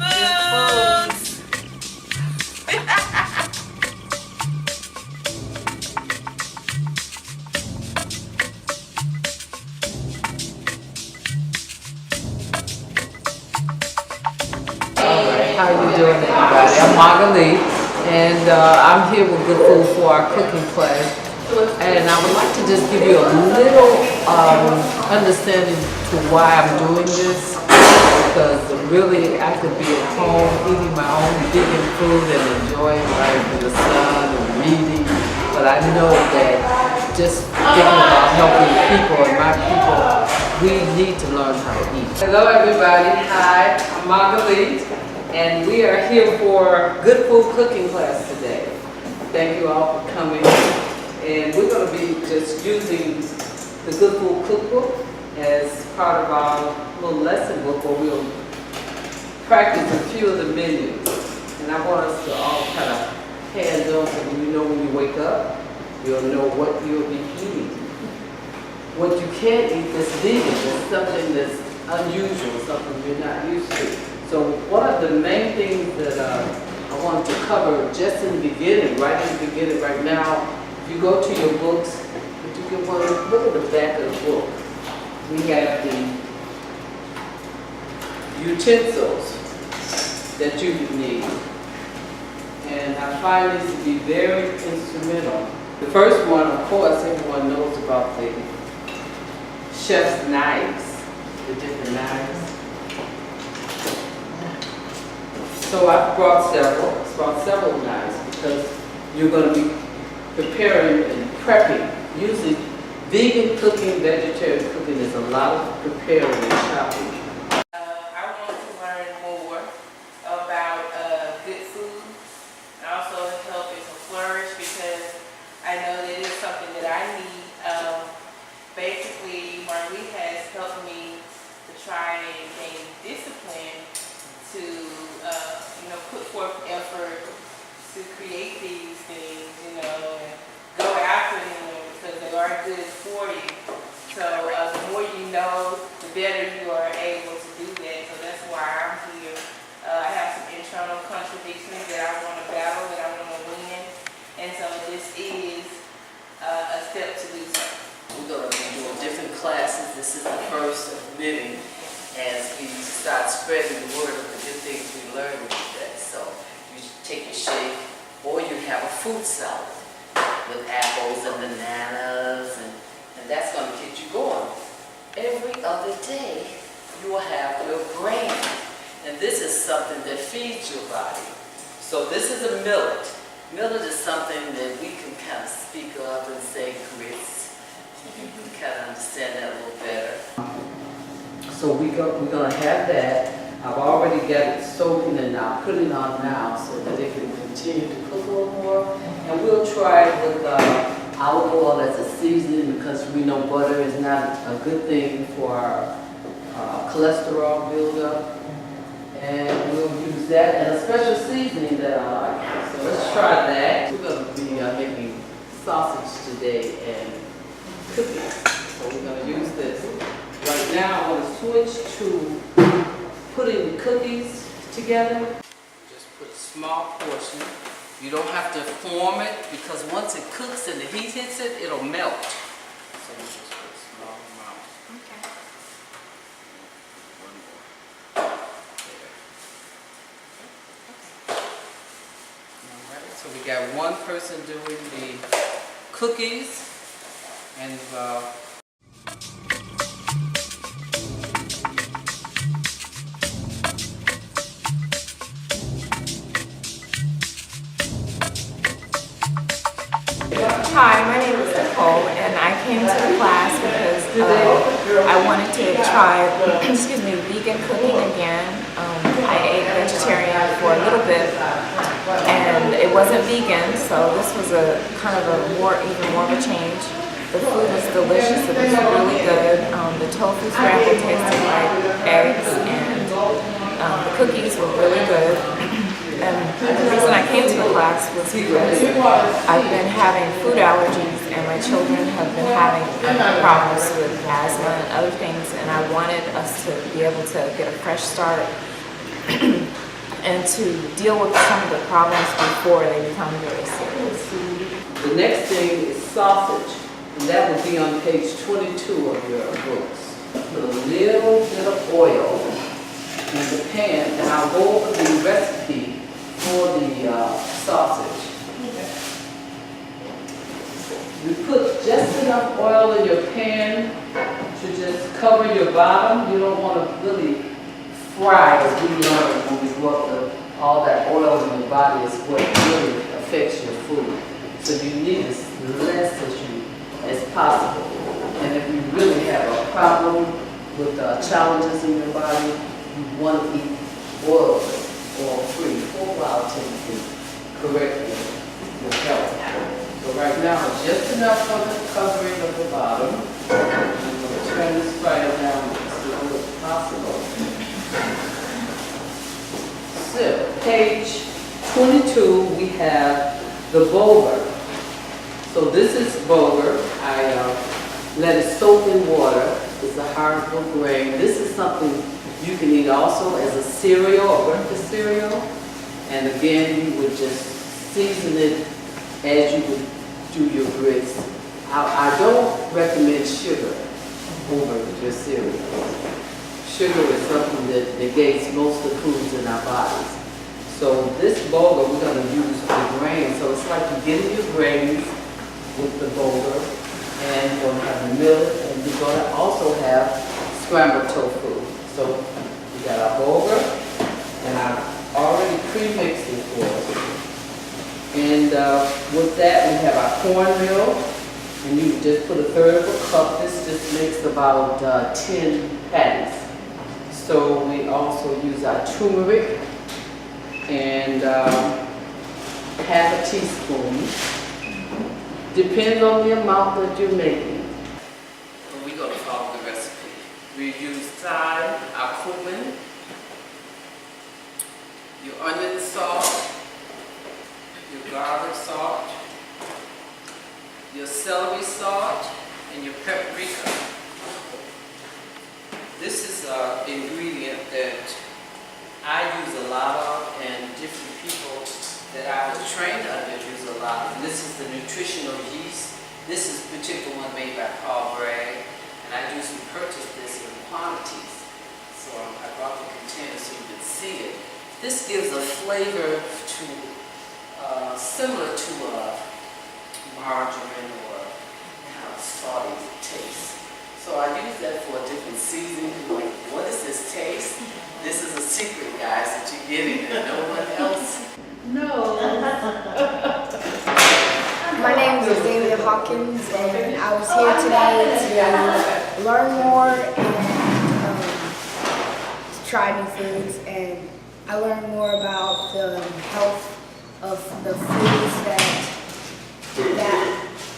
Spoons! Alright, how you doing everybody? I'm Margaleet, and I'm here with Good Food for our cooking class. And I would like to just give you a little understanding to why I'm doing this. Because really I could be at home eating my own vegan food and enjoying life in the sun and reading. But I know that just thinking about helping people and my people, we need to learn how to eat. Hello everybody, hi, I'm Margaleet, and we are here for Good Food Cooking class today. Thank you all for coming. And we're going to be just using the Good Food Cookbook as part of our little lesson book where we'll practice a few of the menus. And I want us to all kind of hands-on so when you wake up, you'll know what you'll be eating. What you can't eat that's vegan is something that's unusual, something you're not used to. So one of the main things that I wanted to cover just in the beginning, right now, if you go to your books, if you can look at the back of the book. We have the utensils that you would need. And I find this to be very instrumental. The first one, of course, everyone knows about the chef's knives, the different knives. So I brought several knives because you're going to be preparing and prepping. Usually vegan cooking, vegetarian cooking, there's a lot of preparing and chopping. I want to learn more about good food and also help it to flourish because I know that it's something that I need. Basically, Margaleet has helped me to try and gain discipline to put forth effort to create these things, and go after them because they are good for you. So the more you know, the better you are able to do that. So that's why I'm here. I have some internal contradictions that I want to battle, that I want to win. And so this is a step to do so. We're going to be doing different classes. This is the first of many as we start spreading the word of the good things we learned today. So you take your shake, or you have a fruit salad with apples and bananas, and that's going to get you going. Every other day, you will have your grain. And this is something that feeds your body. So this is a millet. Millet is something that we can kind of speak of and say grits. You can kind of understand that a little better. So we're going to have that. I've already got it soaking and I'll put it on now so that it can continue to cook a little more. And we'll try it with olive oil as a seasoning because we know butter is not a good thing for our cholesterol buildup. And we'll use that and a special seasoning that I like. So let's try that. We're going to be making sausage today and cookies. So we're going to use this. Right now I want to switch to putting the cookies together. Just put a small portion. You don't have to form it because once it cooks and the heat hits it, it'll melt. So you just put a small amount. Okay. One more. There. Alright, so we got one person doing the cookies and Hi, my name is Nicole, and I came to the class because I wanted to try, vegan cooking again. I ate vegetarian for a little bit, and it wasn't vegan, so this was a kind of even more of a change. The food was delicious. It was really good. The tofu scramble tasted like eggs, and the cookies were really good. And the reason I came to the class was because I've been having food allergies and my children have been having problems with asthma and other things, and I wanted us to be able to get a fresh start and to deal with some of the problems before they become very serious. The next thing is sausage, and that would be on page 22 of your books. Put a little bit of oil in the pan, and I'll go over the recipe for the sausage. You put just enough oil in your pan to just cover your bottom. You don't want to really fry, as we learned when we grew up. All that oil in your body is what really affects your food. So you need as less as possible. And if you really have a problem with challenges in your body, you want to eat oil-free for a while to correct your health. So right now, just enough for the covering of the bottom. I'm going to turn this fryer down as low as possible. So, page 22, we have the bulgur. So this is bulgur. I let it soak in water. It's a harmful grain. This is something you can eat also as a cereal, a breakfast cereal. And again, you would just season it as you would do your grits. I don't recommend sugar over your cereal. Sugar is something that negates most of the foods in our bodies. So this bulgur we're going to use for the grain. So it's like you get in your grains with the bulgur, and you're going to have millet, and you're going to also have scrambled tofu. So we got our bulgur, and I've already pre-mixed it for us. And with that, we have our cornmeal, and you just put a third of a cup. This just makes about 10 patties. So we also use our turmeric, and half a teaspoon. Depends on the amount that you're making. We're going to follow the recipe. We use thyme, our cumin, your onion salt, your garlic salt, your celery salt, and your paprika. This is an ingredient that I use a lot of, and different people that I was trained under use a lot. And this is the nutritional yeast. This is a particular one made by Paul Bragg, and I usually purchase this in quantities. So I brought the container so you can see it. This gives a flavor to similar to margarine or kind of salty taste. So I use that for a different seasoning. Like, what is this taste? This is a secret, guys, that you're getting and no one else. No. My name is Xavier Hawkins, and I was here today to learn more and to try new foods. And I learned more about the health of the foods that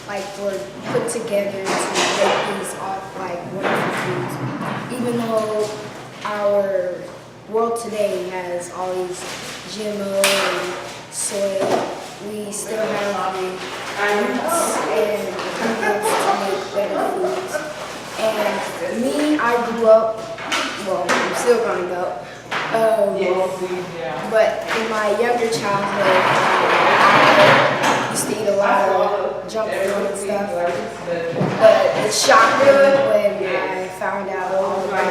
like were put together to make these like wonderful foods. Even though our world today has all these GMO and soy, we still have the roots and ingredients to make better foods. And me, I grew up, well, I'm still growing up, but in my younger childhood, I used to eat a lot of junk food and stuff. But it shocked me when I found out all the bad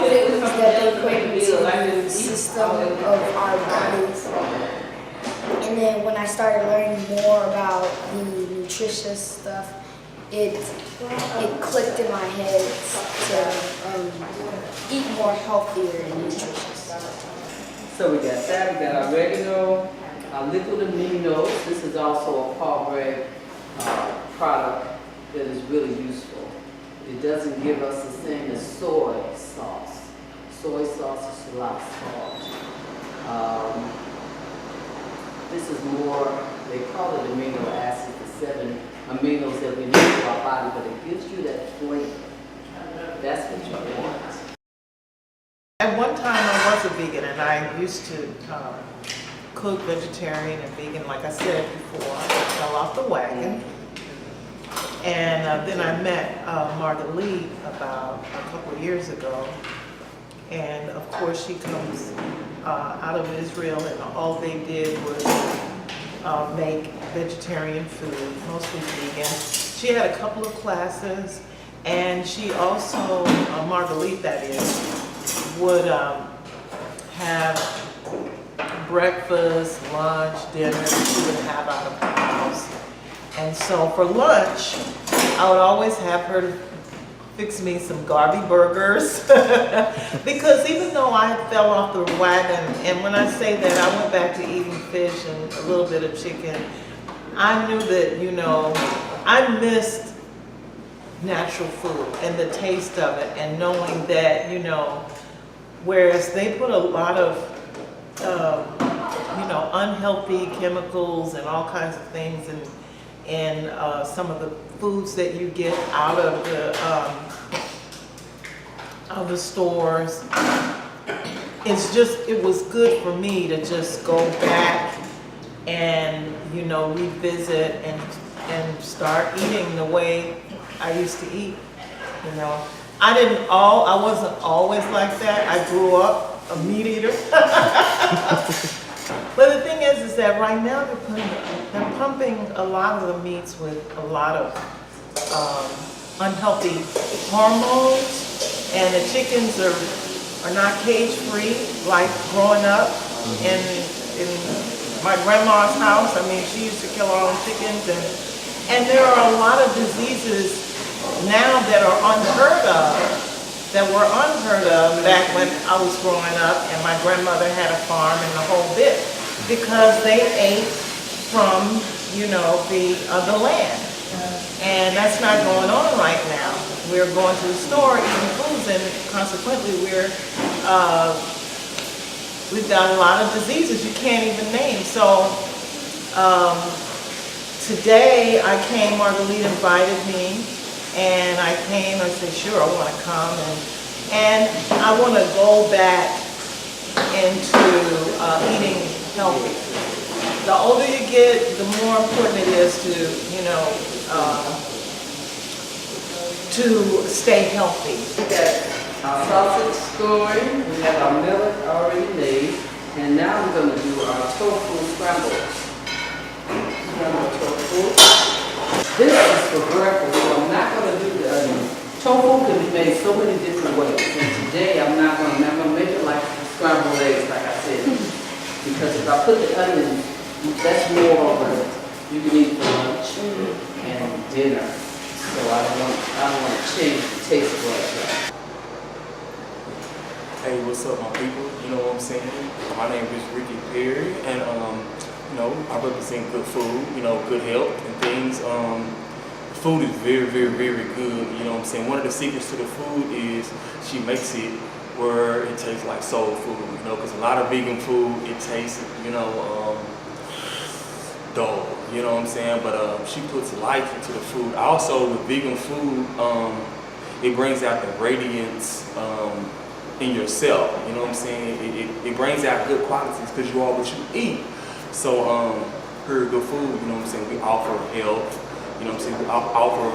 things that they put into the system of our bodies. And then when I started learning more about the nutritious stuff, it clicked in my head to eat more healthier and nutritious. So we got that, we got our oregano, our liquid aminos. This is also a Paul Bragg product that is really useful. It doesn't give us the same as soy sauce. Soy sauce is a lot of salt. This is more, they call it amino acid, the 7 aminos that we need for our body, but it gives you that flavor. That's what you want. At one time I was a vegan, and I used to cook vegetarian and vegan, like I said before. I fell off the wagon. And then I met Margaleet about a couple of years ago, And of course, she comes out of Israel, and all they did was make vegetarian food, mostly vegan. She had a couple of classes, and she also, Margaleet that is, would have breakfast, lunch, dinner that she would have out of the house. And so for lunch, I would always have her fix me some Garvey burgers because even though I fell off the wagon, and when I say that I went back to eating fish and a little bit of chicken, I knew that, you know, I missed natural food and the taste of it, and knowing that, you know, whereas they put a lot of you know, unhealthy chemicals and all kinds of things in some of the foods that you get out of the stores. It's just, it was good for me to just go back and, you know, revisit and start eating the way I used to eat, you know. I wasn't always like that. I grew up a meat eater. But the thing is that right now they're pumping a lot of the meats with a lot of unhealthy hormones, and the chickens are not cage-free like growing up in my grandma's house. I mean, she used to kill her own chickens, and there are a lot of diseases now that are unheard of, that were unheard of back when I was growing up and my grandmother had a farm and the whole bit, because they ate from, you know, the land. And that's not going on right now. We're going to the store eating foods, and consequently we've got a lot of diseases you can't even name. So today I came, Margaleet invited me, and I came, I said, sure, I want to come, and I want to go back into eating healthy. The older you get, the more important it is to, you know, to stay healthy. We got our sausage scoring, we have our millet already made, and now we're going to do our tofu scramble. Scrambled tofu. This is for breakfast, so I'm not going to do the onion. Tofu can be made so many different ways, and today I'm going to make it like scrambled eggs, like I said. Because if I put the onion, that's more of a, you can eat for lunch and dinner. So I don't want to change the taste of what I got. Hey, what's up, my people? You know what I'm saying? My name is Ricky Perry, and you know, I represent good food, you know, good health and things. Food is very, very, very good. You know what I'm saying? One of the secrets to the food is she makes it where it tastes like soul food. You know, because a lot of vegan food, it tastes, you know, dull. You know what I'm saying? But she puts life into the food. Also, with vegan food, it brings out the radiance in yourself. You know what I'm saying? It brings out good qualities because you are what you eat. So, her good food, you know what I'm saying? We offer health. You know what I'm saying? We offer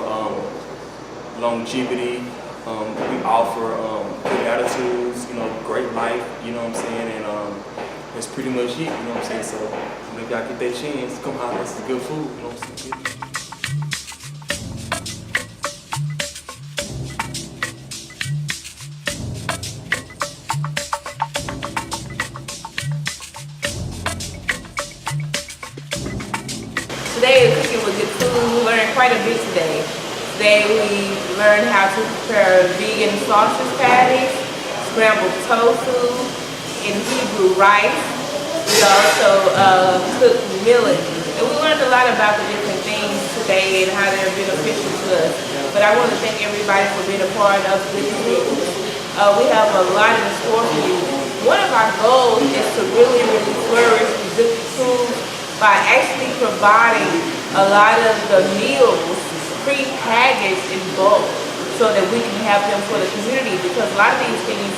longevity. We offer good attitudes. You know, great life. You know what I'm saying? And that's pretty much it. You know what I'm saying? So, if y'all get that chance, come out. This is good food. You know what I'm saying? Today is cooking with good food. We learned quite a bit today. Today we learned how to prepare vegan sausage patties, scrambled tofu, and Hebrew rice. We also cooked millet. And we learned a lot about the different things today and how they're beneficial to us. But I want to thank everybody for being a part of this food. We have a lot in store for you. One of our goals is to really, really flourish good food by actually providing a lot of the meals pre-packaged in bulk so that we can have them for the community, because a lot of these things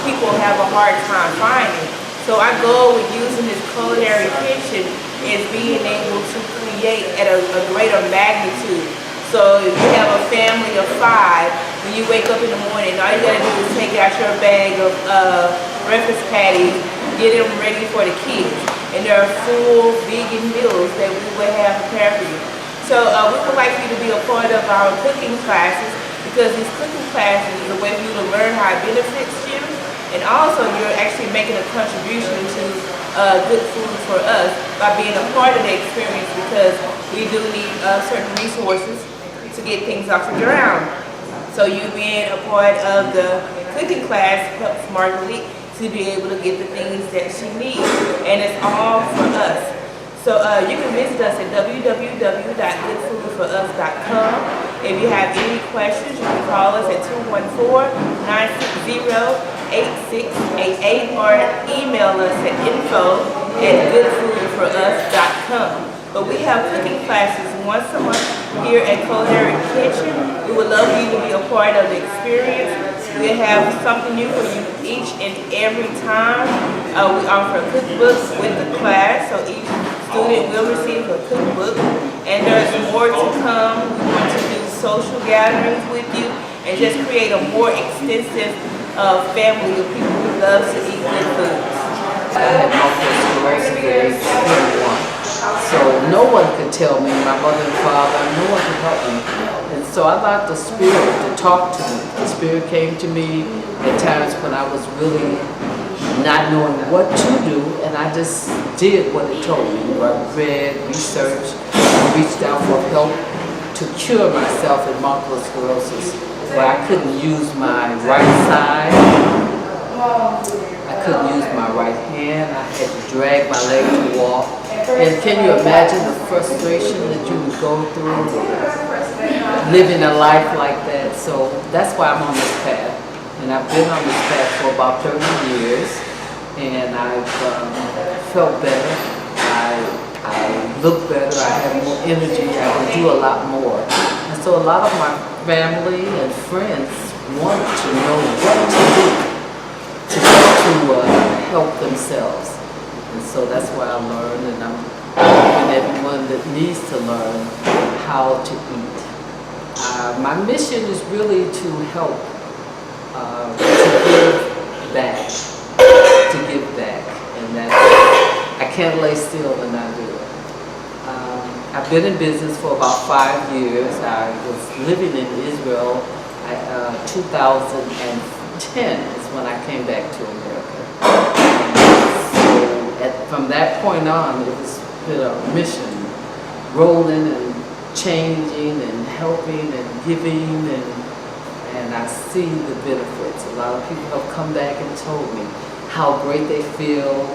people have a hard time finding. So our goal with using this culinary kitchen is being able to create at a greater magnitude. So if you have a family of 5, when you wake up in the morning, all you gotta do is take out your bag of breakfast patties, get them ready for the kids. And there are full vegan meals that we will have prepared for you. So we would like you to be a part of our cooking classes, because these cooking classes is a way for you to learn how it benefits you, and also you're actually making a contribution to good food for us by being a part of the experience, because we do need certain resources to get things off the ground. So you being a part of the cooking class helps Margaleet to be able to get the things that she needs, and it's all for us. So you can visit us at www.goodfoodforus.com. If you have any questions, you can call us at 214-960-8688 or email us at info@goodfoodforus.com. But we have cooking classes once a month here at Culinary Kitchen. We would love for you to be a part of the experience. We have something new for you each and every time. We offer a cookbook with the class, so each student will receive a cookbook. And there's more to come. We want to do social gatherings with you and just create a more extensive family of people who love to eat good foods. I had multiple sclerosis at age 21. So no one could tell me, my mother and father, no one could help me. And so I allowed the Spirit to talk to me. The Spirit came to me at times when I was really not knowing what to do, and I just did what it told me. I read, researched, reached out for help to cure myself in multiple sclerosis, where I couldn't use my right side. I couldn't use my right hand. I had to drag my leg to walk. And can you imagine the frustration that you would go through living a life like that? So that's why I'm on this path. And I've been on this path for about 30 years. And I've felt better. I look better. I have more energy. I can do a lot more. And so a lot of my family and friends want to know what to do to help themselves. And so that's why I learned, and I'm helping everyone that needs to learn how to eat. My mission is really to help, to give back, and that I can't lay still and not do it. I've been in business for about 5 years. I was living in Israel. 2010 is when I came back to America. From that point on, it was been a mission, rolling and changing and helping and giving, and I see the benefits. A lot of people have come back and told me how great they feel.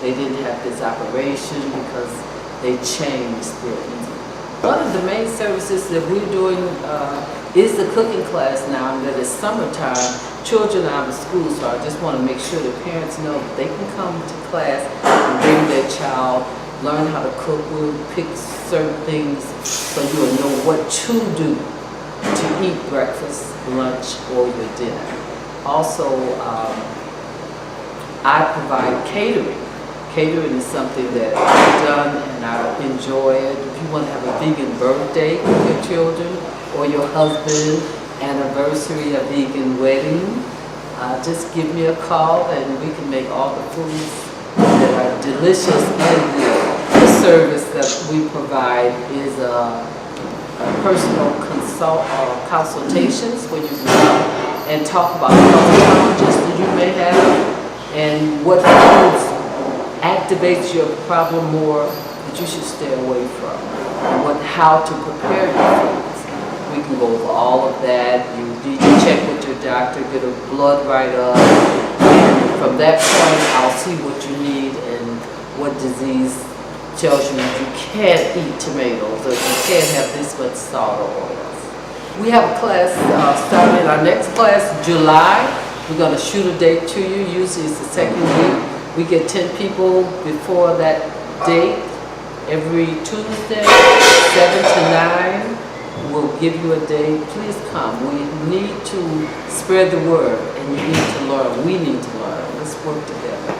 They didn't have this operation because they changed things. One of the main services that we're doing is the cooking class now, and that it's summertime. Children are out of school, so I just want to make sure the parents know that they can come to class and bring their child, learn how to cook. We'll pick certain things so you'll know what to do to eat breakfast, lunch, or your dinner. Also, I provide catering. Catering is something that I've done and I enjoy it. If you want to have a vegan birthday with your children or your husband, anniversary, a vegan wedding, just give me a call and we can make all the foods that are delicious and good. The service that we provide is personal consultations where you can come and talk about health challenges that you may have and what foods activates your problem more that you should stay away from, and how to prepare your foods. We can go over all of that. You need to check with your doctor, get a blood write-up, and from that point I'll see what you need and what disease tells you can't eat tomatoes or you can't have this much salt or oils. We have a class starting our next class July. We're going to shoot a date to you. Usually it's the second week. We get 10 people before that date. Every Tuesday, 7 to 9, we'll give you a date. Please come. We need to spread the word, and you need to learn. We need to learn. Let's work together.